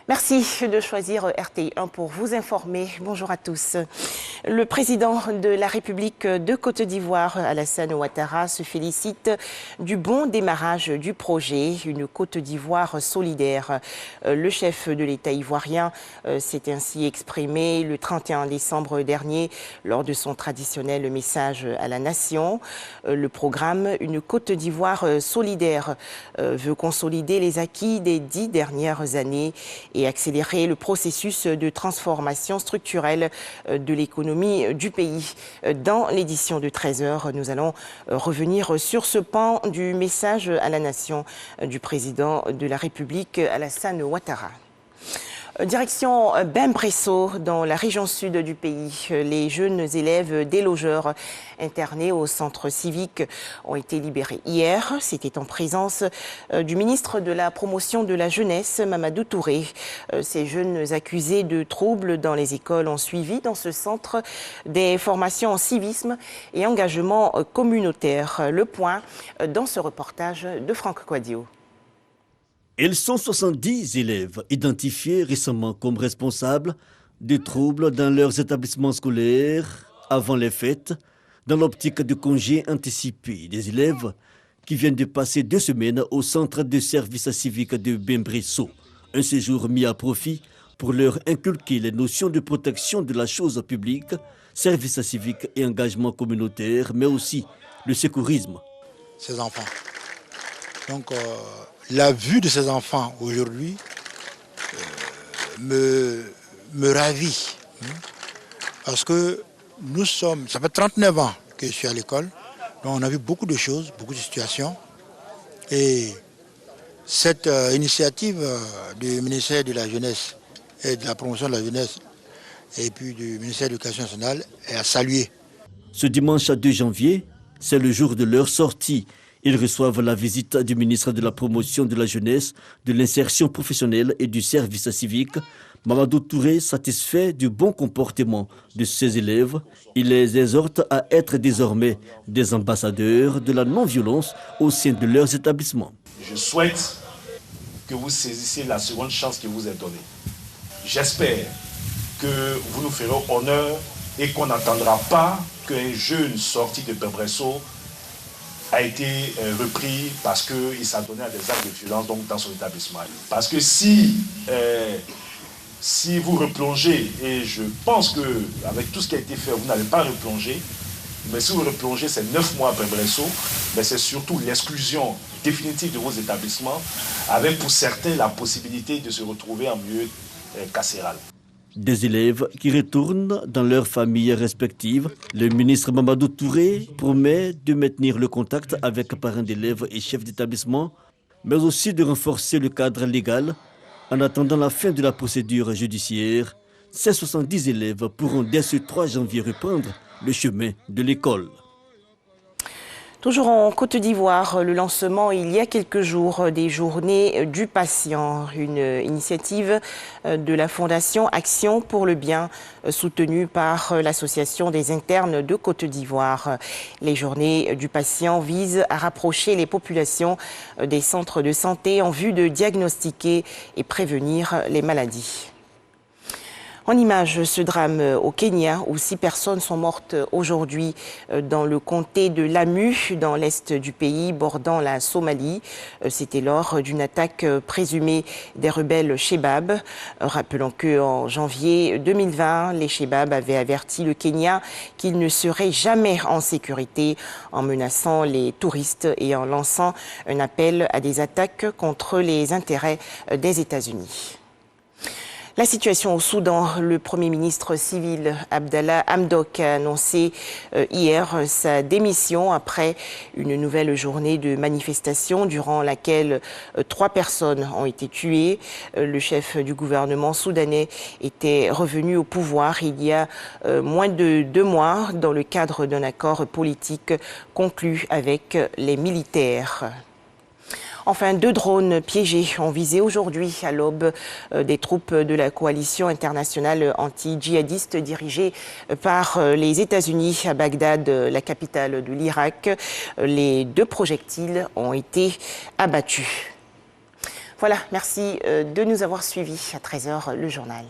Merci de choisir RTI1 pour vous informer. Bonjour à tous. Le président de la République de Côte d'Ivoire, Alassane Ouattara, se félicite du bon démarrage du projet, une Côte d'Ivoire solidaire. Le chef de l'État ivoirien s'est ainsi exprimé le 31 décembre dernier lors de son traditionnel message à la nation. Le programme Une Côte d'Ivoire solidaire veut consolider les acquis des 10 dernières années et accélérer le processus de transformation structurelle de l'économie du pays. Dans l'édition de 13h, nous allons revenir sur ce pan du message à la nation du président de la République, Alassane Ouattara. Direction Bembresso, dans la région sud du pays. Les jeunes élèves délogeurs internés au centre civique ont été libérés hier. C'était en présence du ministre de la Promotion de la Jeunesse, Mamadou Touré. Ces jeunes accusés de troubles dans les écoles ont suivi dans ce centre des formations en civisme et engagement communautaire. Le point dans ce reportage de Franck Quadio. Ils sont 70 élèves identifiés récemment comme responsables de troubles dans leurs établissements scolaires avant les fêtes, dans l'optique de congés anticipés des élèves qui viennent de passer 2 semaines au centre de service civique de Bembresso. Un séjour mis à profit pour leur inculquer les notions de protection de la chose publique, service civique et engagement communautaire, mais aussi le secourisme. Ces enfants. Donc, la vue de ces enfants aujourd'hui me ravit. Parce que ça fait 39 ans que je suis à l'école, donc on a vu beaucoup de choses, beaucoup de situations. Et cette initiative du ministère de la Jeunesse et de la Promotion de la Jeunesse et puis du ministère de l'Éducation nationale est à saluer. Ce dimanche 2 janvier, c'est le jour de leur sortie. Ils reçoivent la visite du ministre de la Promotion de la Jeunesse, de l'Insertion professionnelle et du Service civique. Mamadou Touré, satisfait du bon comportement de ses élèves, il les exhorte à être désormais des ambassadeurs de la non-violence au sein de leurs établissements. Je souhaite que vous saisissiez la seconde chance qui vous est donnée. J'espère que vous nous ferez honneur et qu'on n'entendra pas qu'un jeune sorti de Bembresso a été repris parce qu'il s'adonnait à des actes de violence donc dans son établissement. Parce que si vous replongez, et je pense qu'avec tout ce qui a été fait, vous n'allez pas replonger, mais si vous replongez ces 9 mois à Bembresso, c'est surtout l'exclusion définitive de vos établissements, avec pour certains la possibilité de se retrouver en milieu carcéral. Des élèves qui retournent dans leurs familles respectives. Le ministre Mamadou Touré promet de maintenir le contact avec parents d'élèves et chefs d'établissement, mais aussi de renforcer le cadre légal. En attendant la fin de la procédure judiciaire, ces 70 élèves pourront dès ce 3 janvier reprendre le chemin de l'école. Toujours en Côte d'Ivoire, le lancement il y a quelques jours des journées du patient, une initiative de la Fondation Action pour le bien soutenue par l'Association des internes de Côte d'Ivoire. Les journées du patient visent à rapprocher les populations des centres de santé en vue de diagnostiquer et prévenir les maladies. En image, ce drame au Kenya où 6 personnes sont mortes aujourd'hui dans le comté de Lamu, dans l'est du pays, bordant la Somalie. C'était lors d'une attaque présumée des rebelles Chebab. Rappelons qu'en janvier 2020, les Chebab avaient averti le Kenya qu'il ne serait jamais en sécurité en menaçant les touristes et en lançant un appel à des attaques contre les intérêts des États-Unis. La situation au Soudan, le Premier ministre civil Abdallah Hamdok a annoncé hier sa démission après une nouvelle journée de manifestation durant laquelle 3 personnes ont été tuées. Le chef du gouvernement soudanais était revenu au pouvoir il y a moins de 2 mois dans le cadre d'un accord politique conclu avec les militaires. Enfin, 2 drones piégés ont visé aujourd'hui à l'aube des troupes de la coalition internationale anti-djihadiste dirigée par les États-Unis à Bagdad, la capitale de l'Irak. Les 2 projectiles ont été abattus. Voilà, merci de nous avoir suivis. À 13h, le journal.